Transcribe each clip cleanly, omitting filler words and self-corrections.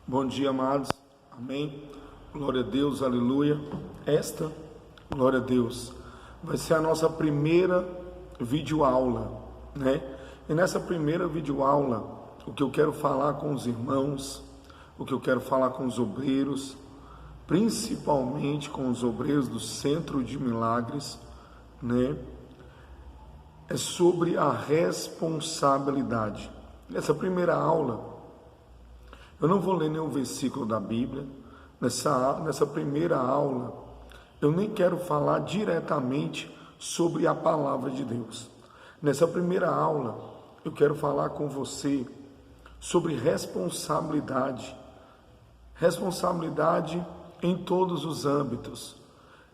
Bom dia, amados. Amém. Glória a Deus, aleluia. Esta, glória a Deus, vai ser a nossa primeira videoaula, né? E nessa primeira videoaula, o que eu quero falar com os irmãos, o que eu quero falar com os obreiros, principalmente com os obreiros do Centro de Milagres, né? É sobre a responsabilidade. Nessa primeira aula, eu não vou ler nenhum versículo da Bíblia. Nessa primeira aula, eu nem quero falar diretamente sobre a palavra de Deus. Nessa primeira aula, eu quero falar com você sobre responsabilidade. Responsabilidade em todos os âmbitos.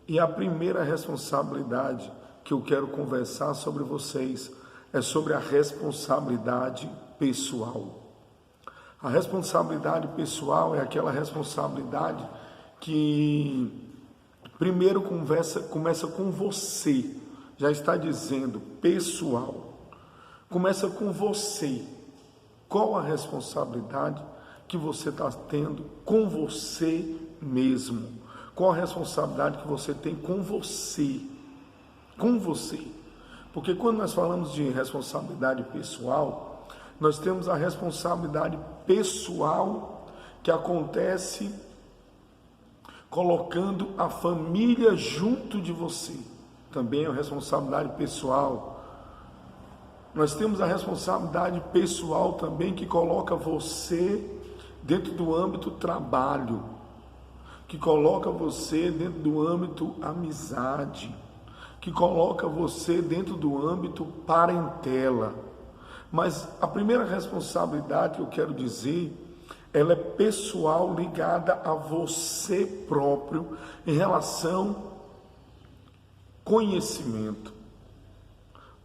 E a primeira responsabilidade que eu quero conversar sobre vocês é sobre a responsabilidade pessoal. A responsabilidade pessoal é aquela responsabilidade que primeiro começa com você. Já está dizendo pessoal. Começa com você. Qual a responsabilidade que você está tendo com você mesmo? Qual a responsabilidade que você tem com você? Com você. Porque quando nós falamos de responsabilidade pessoal, nós temos a responsabilidade pessoal que acontece colocando a família junto de você. Também é uma responsabilidade pessoal. Nós temos a responsabilidade pessoal também que coloca você dentro do âmbito trabalho, que coloca você dentro do âmbito amizade, que coloca você dentro do âmbito parentela. Mas a primeira responsabilidade que eu quero dizer, ela é pessoal, ligada a você próprio em relação ao conhecimento.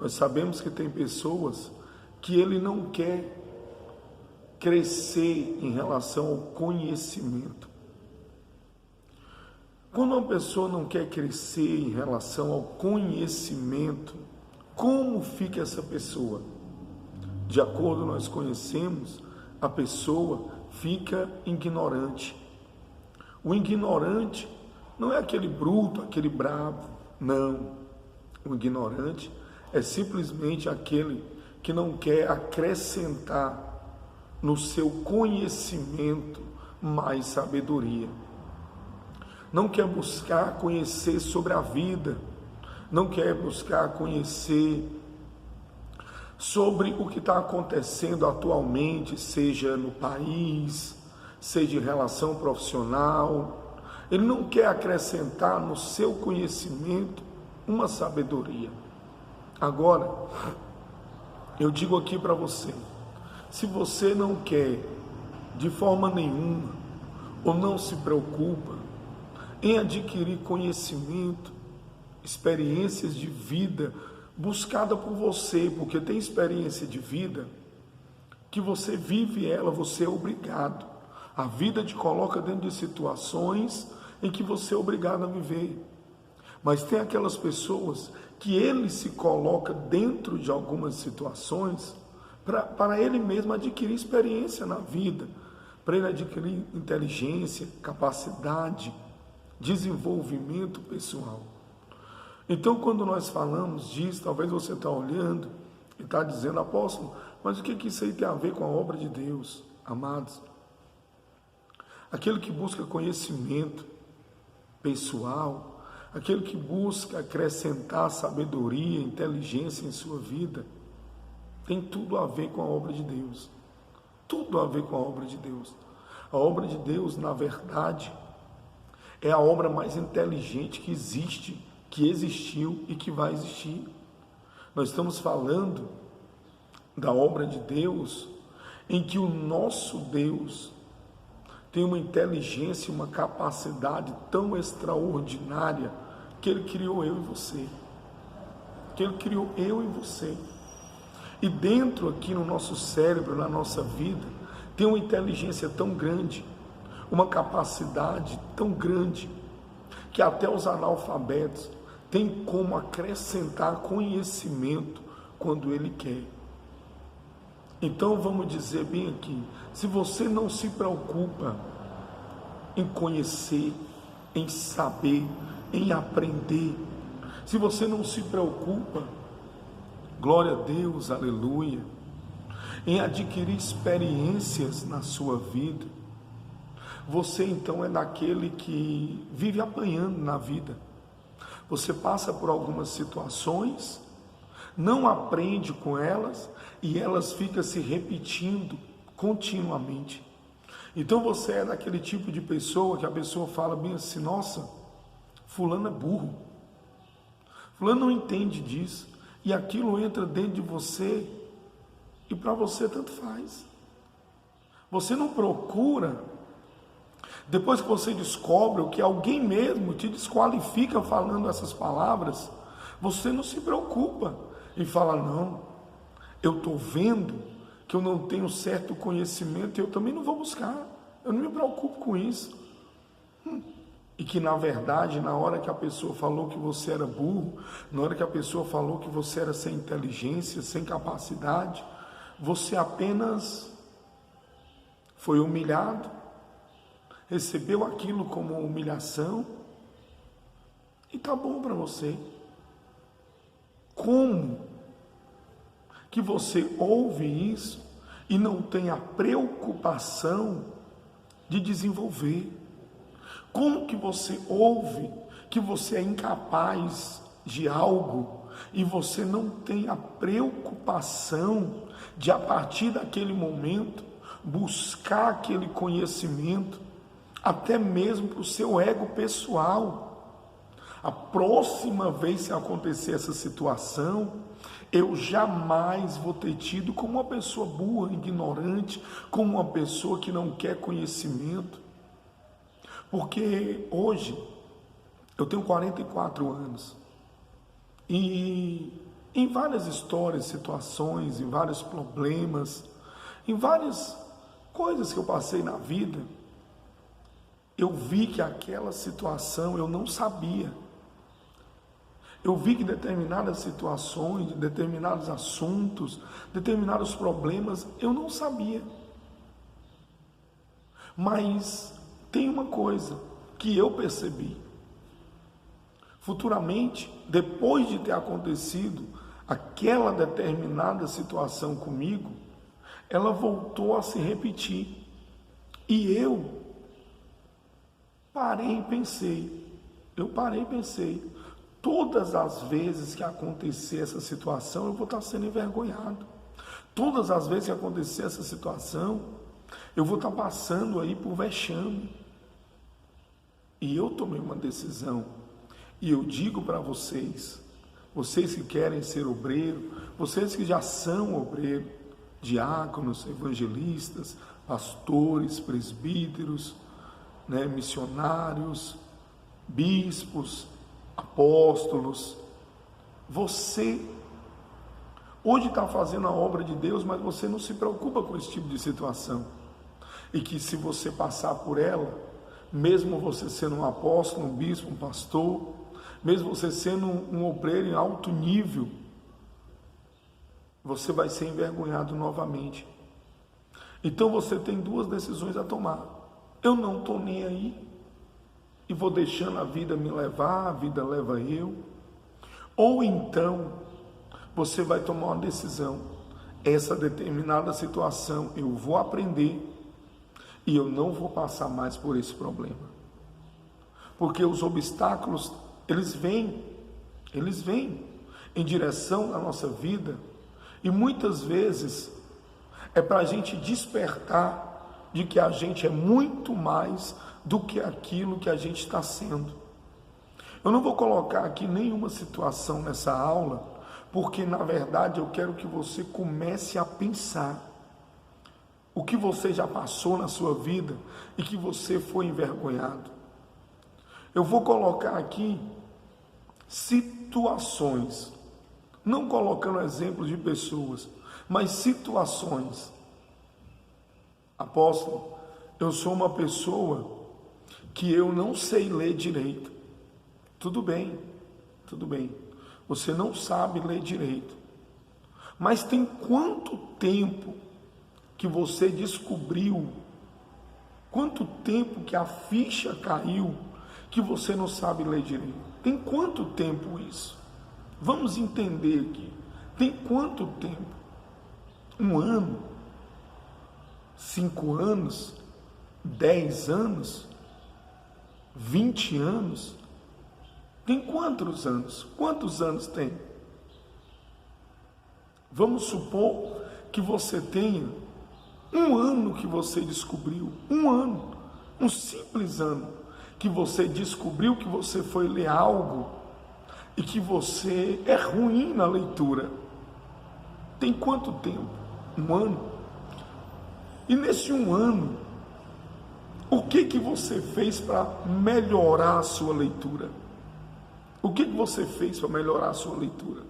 Nós sabemos que tem pessoas que ele não quer crescer em relação ao conhecimento. Quando uma pessoa não quer crescer em relação ao conhecimento, como fica essa pessoa? De acordo nós conhecemos, a pessoa fica ignorante. O ignorante não é aquele bruto, aquele bravo, não. O ignorante é simplesmente aquele que não quer acrescentar no seu conhecimento mais sabedoria. Não quer buscar conhecer sobre a vida, não quer buscar conhecer sobre o que está acontecendo atualmente, seja no país, seja em relação profissional. Ele não quer acrescentar no seu conhecimento uma sabedoria. Agora, eu digo aqui para você, se você não quer de forma nenhuma, ou não se preocupa em adquirir conhecimento, experiências de vida, buscada por você, porque tem experiência de vida que você vive ela, você é obrigado. A vida te coloca dentro de situações em que você é obrigado a viver. Mas tem aquelas pessoas que ele se coloca dentro de algumas situações para ele mesmo adquirir experiência na vida, para ele adquirir inteligência, capacidade, desenvolvimento pessoal. Então, quando nós falamos disso, talvez você está olhando e está dizendo, apóstolo, mas o que isso aí tem a ver com a obra de Deus? Amados, aquele que busca conhecimento pessoal, aquele que busca acrescentar sabedoria, inteligência em sua vida, tem tudo a ver com a obra de Deus. Tudo a ver com a obra de Deus. A obra de Deus, na verdade, é a obra mais inteligente que existe, que existiu e que vai existir. Nós estamos falando da obra de Deus, em que o nosso Deus tem uma inteligência, uma capacidade tão extraordinária, que Ele criou eu e você. Que Ele criou eu e você. E dentro aqui no nosso cérebro, na nossa vida, tem uma inteligência tão grande, uma capacidade tão grande, que até os analfabetos tem como acrescentar conhecimento quando ele quer. Então vamos dizer bem aqui, se você não se preocupa em conhecer, em saber, em aprender, se você não se preocupa, glória a Deus, aleluia, em adquirir experiências na sua vida, você então é daquele que vive apanhando na vida. Você passa por algumas situações, não aprende com elas e elas ficam se repetindo continuamente. Então você é daquele tipo de pessoa que a pessoa fala bem assim: nossa, fulano é burro, fulano não entende disso, e aquilo entra dentro de você e para você tanto faz. Você não procura, depois que você descobre o que alguém mesmo te desqualifica falando essas palavras, você não se preocupa e fala: não, eu estou vendo que eu não tenho certo conhecimento e eu também não vou buscar, eu não me preocupo com isso. E que na verdade, na hora que a pessoa falou que você era burro, na hora que a pessoa falou que você era sem inteligência, sem capacidade, você apenas foi humilhado, recebeu aquilo como humilhação e tá bom para você. Como que você ouve isso e não tem a preocupação de desenvolver? Como que você ouve que você é incapaz de algo e você não tem a preocupação de, a partir daquele momento, buscar aquele conhecimento, até mesmo para o seu ego pessoal? A próxima vez que acontecer essa situação, eu jamais vou ter tido como uma pessoa burra, ignorante, como uma pessoa que não quer conhecimento. Porque hoje eu tenho 44 anos e em várias histórias, situações, em vários problemas, em várias coisas que eu passei na vida, eu vi que aquela situação eu não sabia. Eu vi que determinadas situações, determinados assuntos, determinados problemas, eu não sabia. Mas tem uma coisa que eu percebi. Futuramente, depois de ter acontecido aquela determinada situação comigo, ela voltou a se repetir. E eu parei e pensei, todas as vezes que acontecer essa situação, eu vou estar sendo envergonhado. Todas as vezes que acontecer essa situação, eu vou estar passando aí por vexame. E eu tomei uma decisão, e eu digo para vocês, vocês que querem ser obreiro, vocês que já são obreiro, diáconos, evangelistas, pastores, presbíteros, missionários, bispos, apóstolos, você hoje está fazendo a obra de Deus, mas você não se preocupa com esse tipo de situação, e que se você passar por ela, mesmo você sendo um apóstolo, um bispo, um pastor, mesmo você sendo um obreiro em alto nível, você vai ser envergonhado novamente. Então você tem duas decisões a tomar: eu não estou nem aí e vou deixando a vida me levar, a vida leva eu, ou então você vai tomar uma decisão: essa determinada situação eu vou aprender e eu não vou passar mais por esse problema. Porque os obstáculos, eles vêm em direção à nossa vida, e muitas vezes é para a gente despertar de que a gente é muito mais do que aquilo que a gente está sendo. Eu não vou colocar aqui nenhuma situação nessa aula, porque na verdade eu quero que você comece a pensar o que você já passou na sua vida e que você foi envergonhado. Eu vou colocar aqui situações, não colocando exemplos de pessoas, mas situações. Apóstolo, eu sou uma pessoa que eu não sei ler direito. Tudo bem, você não sabe ler direito, mas tem quanto tempo que você descobriu? Quanto tempo que a ficha caiu que você não sabe ler direito? Tem quanto tempo isso? Vamos entender aqui. Tem quanto tempo? 1 ano? 5 anos? 10 anos? 20 anos? Tem quantos anos? Quantos anos tem? Vamos supor que você tenha 1 ano que você descobriu, 1 ano, um simples ano, que você descobriu que você foi ler algo e que você é ruim na leitura. Tem quanto tempo? 1 ano. E nesse 1 ano, o que você fez para melhorar a sua leitura? O que você fez para melhorar a sua leitura?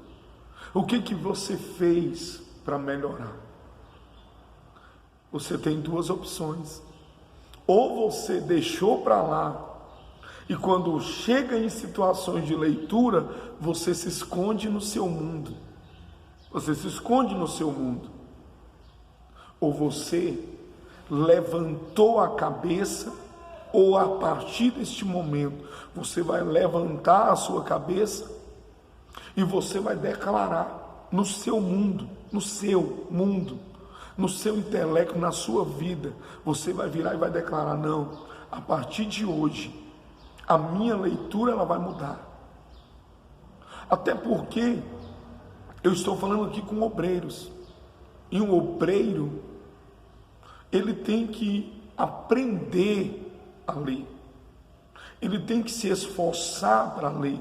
O que você fez para melhorar? Você tem 2 opções. Ou você deixou para lá, e quando chega em situações de leitura, você se esconde no seu mundo. Você se esconde no seu mundo. Ou você levantou a cabeça, ou a partir deste momento, você vai levantar a sua cabeça e você vai declarar no seu mundo, no seu intelecto, na sua vida, você vai virar e vai declarar: não, a partir de hoje, a minha leitura ela vai mudar. Até porque eu estou falando aqui com obreiros, e um obreiro, ele tem que aprender a ler, ele tem que se esforçar para ler,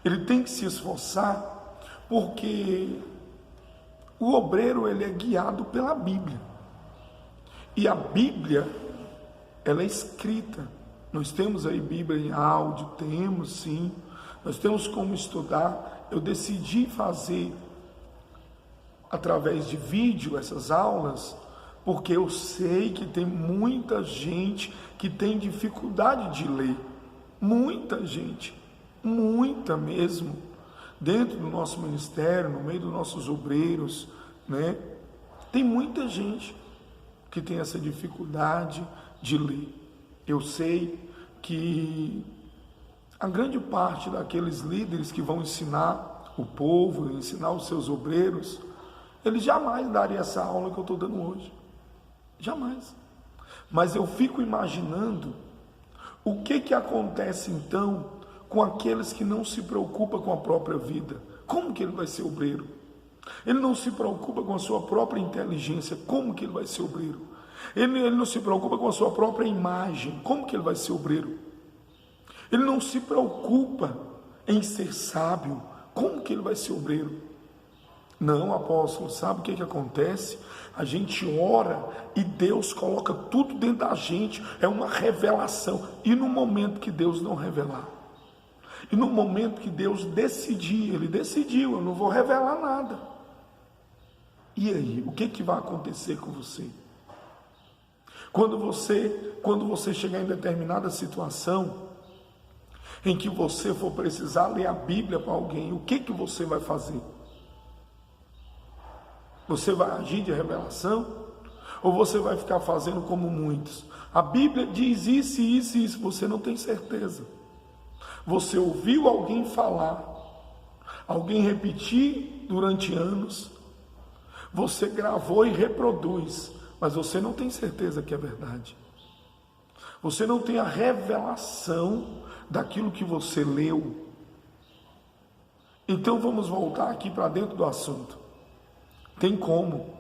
ele tem que se esforçar, porque o obreiro ele é guiado pela Bíblia, e a Bíblia ela é escrita. Nós temos aí Bíblia em áudio, temos sim, nós temos como estudar. Eu decidi fazer através de vídeo essas aulas, porque eu sei que tem muita gente que tem dificuldade de ler, muita gente, muita mesmo, dentro do nosso ministério, no meio dos nossos obreiros, né? Tem muita gente que tem essa dificuldade de ler. Eu sei que a grande parte daqueles líderes que vão ensinar o povo, ensinar os seus obreiros, eles jamais dariam essa aula que eu estou dando hoje. Jamais. Mas eu fico imaginando o que acontece então com aqueles que não se preocupam com a própria vida. Como que ele vai ser obreiro? Ele não se preocupa com a sua própria inteligência. Como que ele vai ser obreiro? Ele não se preocupa com a sua própria imagem. Como que ele vai ser obreiro? Ele não se preocupa em ser sábio. Como que ele vai ser obreiro? Não, apóstolo, sabe o que acontece? A gente ora e Deus coloca tudo dentro da gente, é uma revelação. E no momento que Deus não revelar, e no momento que Deus decidir, Ele decidiu, eu não vou revelar nada. E aí, o que vai acontecer com você? Quando você chegar em determinada situação, em que você for precisar ler a Bíblia para alguém, o que você vai fazer? Você vai agir de revelação? Ou você vai ficar fazendo como muitos? A Bíblia diz isso, isso e isso, você não tem certeza. Você ouviu alguém falar, alguém repetir durante anos, você gravou e reproduz, mas você não tem certeza que é verdade. Você não tem a revelação daquilo que você leu. Então vamos voltar aqui para dentro do assunto. Tem como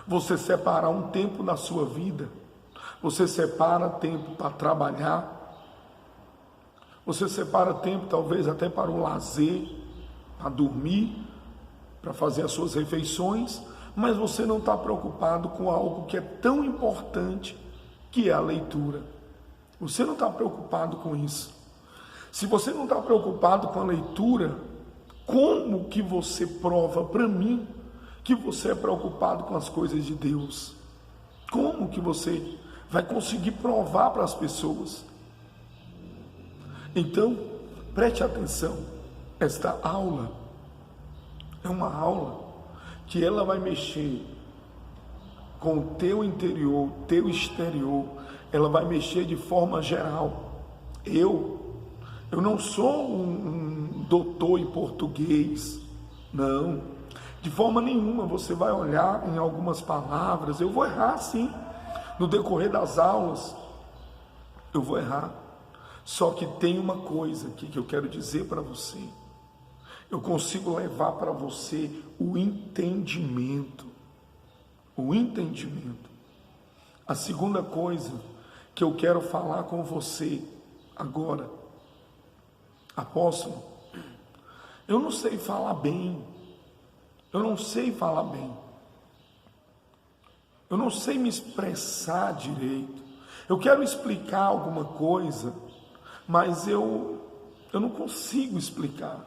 você separar um tempo na sua vida? Você separa tempo para trabalhar, você separa tempo talvez até para o lazer, para dormir, para fazer as suas refeições, mas você não está preocupado com algo que é tão importante, que é a leitura. Você não está preocupado com isso. Se você não está preocupado com a leitura, como que você prova para mim que você é preocupado com as coisas de Deus? Como que você vai conseguir provar para as pessoas? Então, preste atenção, esta aula é uma aula que ela vai mexer com o teu interior, o teu exterior, ela vai mexer de forma geral. Eu não sou um doutor em português, não, de forma nenhuma. Você vai olhar em algumas palavras, eu vou errar sim, no decorrer das aulas, eu vou errar. Só que tem uma coisa aqui que eu quero dizer para você, eu consigo levar para você o entendimento. O entendimento. A segunda coisa que eu quero falar com você agora, apóstolo, eu não sei falar bem, eu não sei falar bem, eu não sei me expressar direito, eu quero explicar alguma coisa, mas eu não consigo explicar.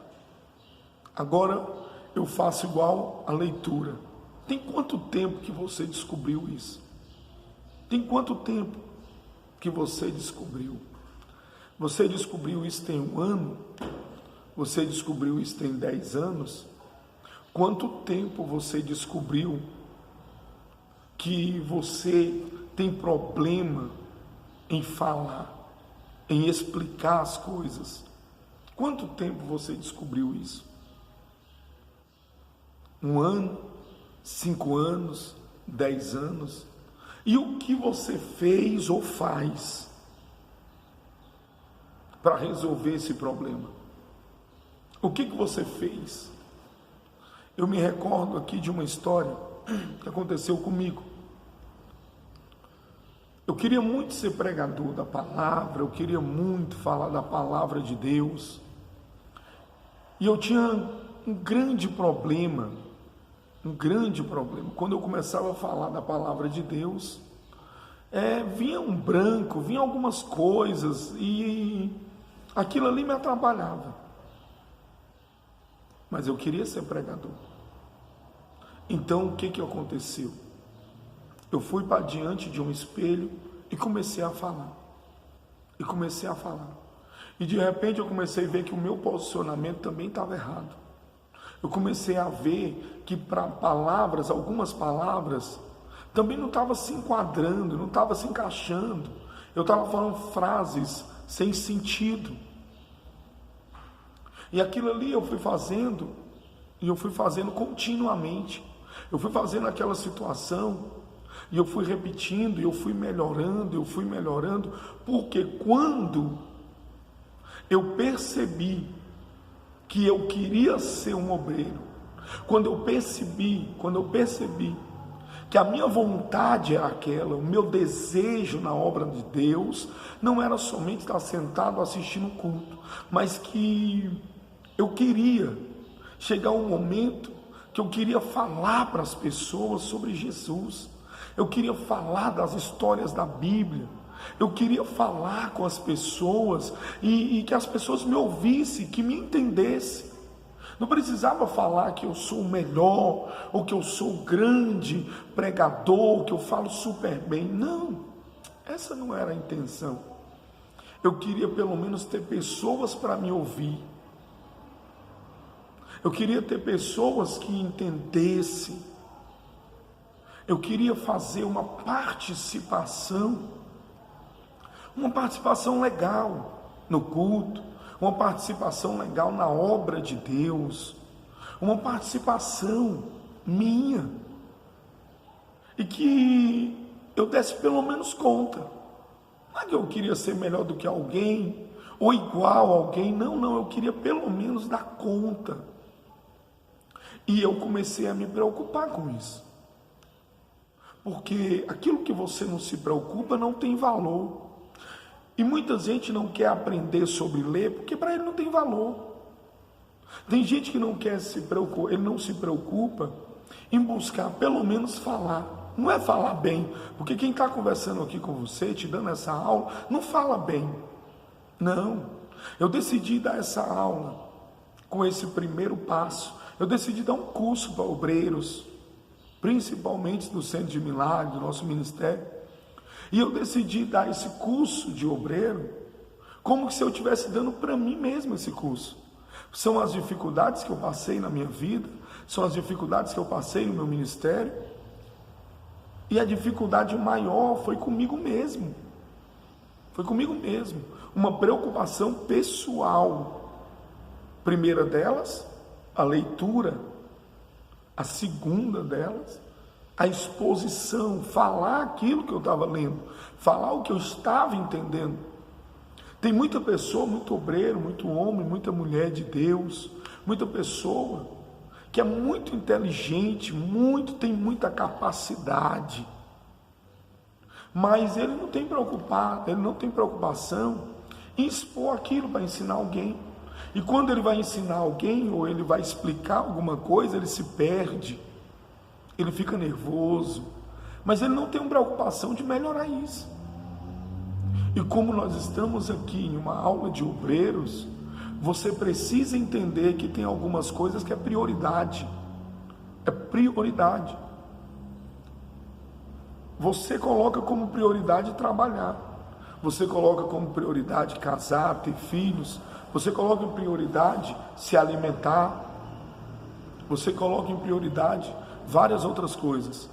Agora eu faço igual a leitura. Tem quanto tempo que você descobriu isso? Tem quanto tempo que você descobriu? Você descobriu isso tem 1 ano? Você descobriu isso tem 10 anos? Quanto tempo você descobriu que você tem problema em falar, em explicar as coisas? Quanto tempo você descobriu isso? 1 ano? 5 anos? 10 anos? E o que você fez ou faz para resolver esse problema? O que você fez? Eu me recordo aqui de uma história que aconteceu comigo. Eu queria muito ser pregador da palavra, eu queria muito falar da palavra de Deus. E eu tinha um grande problema. Quando eu começava a falar da palavra de Deus, vinha um branco, vinha algumas coisas e aquilo ali me atrapalhava. Mas eu queria ser pregador. Então o que aconteceu? Eu fui para diante de um espelho e comecei a falar. E de repente eu comecei a ver que o meu posicionamento também estava errado. Eu comecei a ver que para palavras, algumas palavras, também não estava se enquadrando, não estava se encaixando. Eu estava falando frases sem sentido. E aquilo ali eu fui fazendo, e eu fui fazendo continuamente. Eu fui fazendo aquela situação, e eu fui repetindo, e eu fui melhorando, porque quando eu percebi que eu queria ser um obreiro, quando eu percebi que a minha vontade era aquela, o meu desejo na obra de Deus, não era somente estar sentado assistindo o culto, mas que eu queria chegar um momento que eu queria falar para as pessoas sobre Jesus, eu queria falar das histórias da Bíblia, eu queria falar com as pessoas e que as pessoas me ouvissem, que me entendessem. Não precisava falar que eu sou o melhor, ou que eu sou o grande pregador, que eu falo super bem. Não, essa não era a intenção. Eu queria pelo menos ter pessoas para me ouvir. Eu queria ter pessoas que entendessem. Eu queria fazer uma participação legal no culto, uma participação legal na obra de Deus, uma participação minha, e que eu desse pelo menos conta. Não é que eu queria ser melhor do que alguém, ou igual a alguém, não, eu queria pelo menos dar conta. E eu comecei a me preocupar com isso, porque aquilo que você não se preocupa não tem valor. E muita gente não quer aprender sobre ler, porque para ele não tem valor. Tem gente que não quer se preocupar, ele não se preocupa em buscar pelo menos falar. Não é falar bem, porque quem está conversando aqui com você, te dando essa aula, não fala bem. Não, eu decidi dar essa aula com esse primeiro passo. Eu decidi dar um curso para obreiros, principalmente do Centro de Milagres, do nosso ministério. E eu decidi dar esse curso de obreiro como se eu estivesse dando para mim mesmo esse curso. São as dificuldades que eu passei na minha vida, são as dificuldades que eu passei no meu ministério. E a dificuldade maior foi comigo mesmo. Foi comigo mesmo. Uma preocupação pessoal. Primeira delas, a leitura. A segunda delas, a exposição. Falar aquilo que eu estava lendo. Falar o que eu estava entendendo. Tem muita pessoa, muito obreiro, muito homem, muita mulher de Deus, muita pessoa que é muito inteligente, tem muita capacidade, mas ele não tem preocupação em expor aquilo para ensinar alguém. E quando ele vai ensinar alguém ou ele vai explicar alguma coisa, ele se perde, ele fica nervoso, mas ele não tem uma preocupação de melhorar isso. E como nós estamos aqui em uma aula de obreiros, você precisa entender que tem algumas coisas que é prioridade. É prioridade. Você coloca como prioridade trabalhar. Você coloca como prioridade casar, ter filhos. Você coloca em prioridade se alimentar. Você coloca em prioridade várias outras coisas.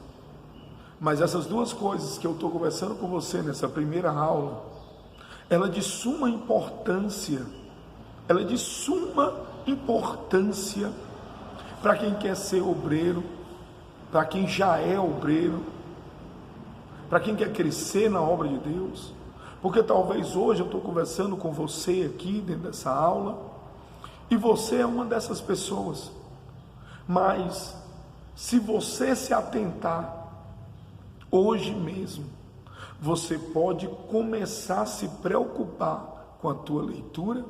Mas essas duas coisas que eu estou conversando com você nessa primeira aula, ela é de suma importância. Ela é de suma importância para quem quer ser obreiro, para quem já é obreiro, para quem quer crescer na obra de Deus. Porque talvez hoje eu estou conversando com você aqui dentro dessa aula, e você é uma dessas pessoas. Mas se você se atentar hoje mesmo, você pode começar a se preocupar com a tua leitura.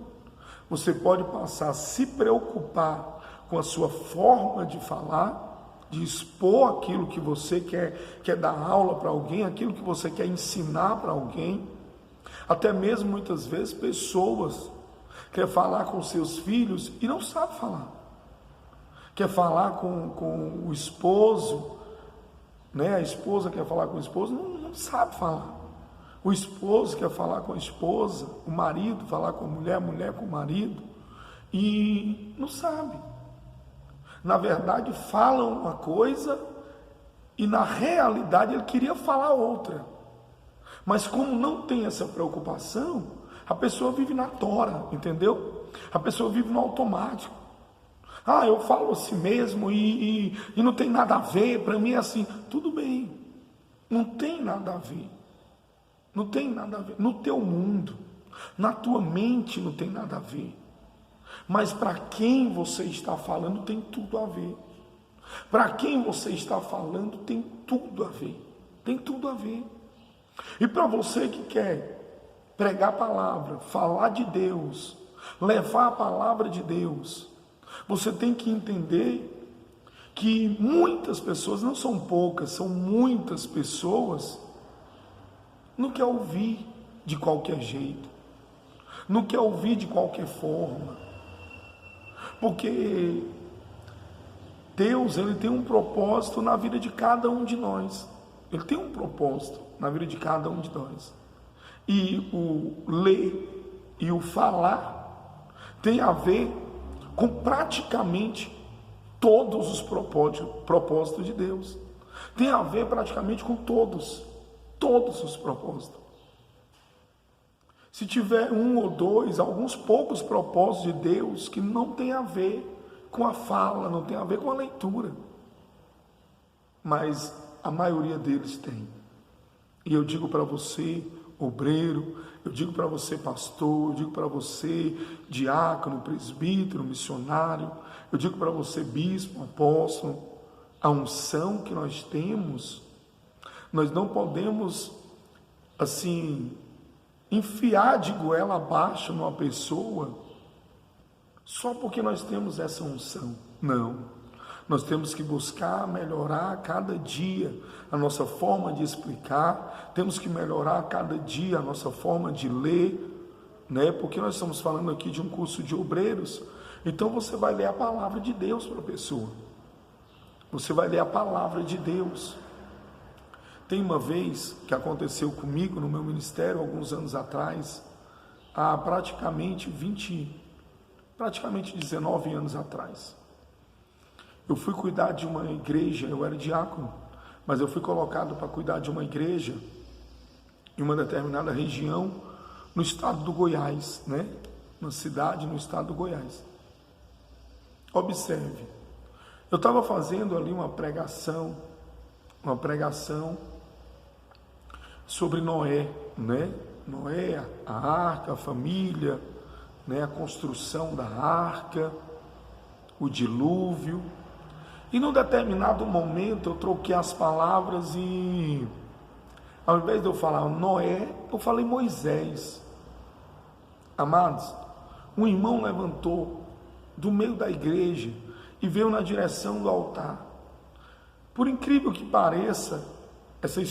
Você pode passar a se preocupar com a sua forma de falar, de expor aquilo que você quer dar aula para alguém, aquilo que você quer ensinar para alguém. Até mesmo muitas vezes pessoas querem falar com seus filhos e não sabem falar. Quer falar com o esposo, né? A esposa quer falar com o esposo, não sabe falar. O esposo quer falar com a esposa, o marido falar com a mulher com o marido, e não sabe. Na verdade, falam uma coisa e na realidade ele queria falar outra. Mas como não tem essa preocupação, a pessoa vive na tora, entendeu? A pessoa vive no automático. Eu falo assim mesmo e não tem nada a ver, para mim é assim. Tudo bem, não tem nada a ver. Não tem nada a ver. No teu mundo, na tua mente não tem nada a ver. Mas para quem você está falando tem tudo a ver. Para quem você está falando tem tudo a ver. Tem tudo a ver. E para você que quer pregar a palavra, falar de Deus, levar a palavra de Deus, você tem que entender que muitas pessoas, não são poucas, são muitas pessoas, não quer ouvir de qualquer jeito, não quer ouvir de qualquer forma, porque Deus, Ele tem um propósito na vida de cada um de nós. Ele tem um propósito na vida de cada um de nós. E o ler e o falar tem a ver com praticamente todos os propósitos de Deus. Tem a ver praticamente com todos os propósitos. Se tiver um ou dois, alguns poucos propósitos de Deus que não tem a ver com a fala, não tem a ver com a leitura, mas a maioria deles tem. E eu digo para você, obreiro, eu digo para você, pastor, eu digo para você, diácono, presbítero, missionário, eu digo para você, bispo, apóstolo, a unção que nós temos, nós não podemos, assim, enfiar de goela abaixo numa pessoa só porque nós temos essa unção. Não. Nós temos que buscar melhorar a cada dia a nossa forma de explicar, temos que melhorar a cada dia a nossa forma de ler, né? Porque nós estamos falando aqui de um curso de obreiros, então você vai ler a palavra de Deus para a pessoa. Você vai ler a palavra de Deus. Tem uma vez que aconteceu comigo no meu ministério, alguns anos atrás, há praticamente 19 anos atrás. Eu fui cuidar de uma igreja, eu era diácono, mas eu fui colocado para cuidar de uma igreja em uma determinada região no estado do Goiás, né? Uma cidade no estado do Goiás. Observe, eu estava fazendo ali uma pregação sobre Noé, né? Noé, a arca, a família, né? A construção da arca, o dilúvio. E num determinado momento eu troquei as palavras e, ao invés de eu falar Noé, eu falei Moisés. Amados, um irmão levantou do meio da igreja e veio na direção do altar. Por incrível que pareça, essa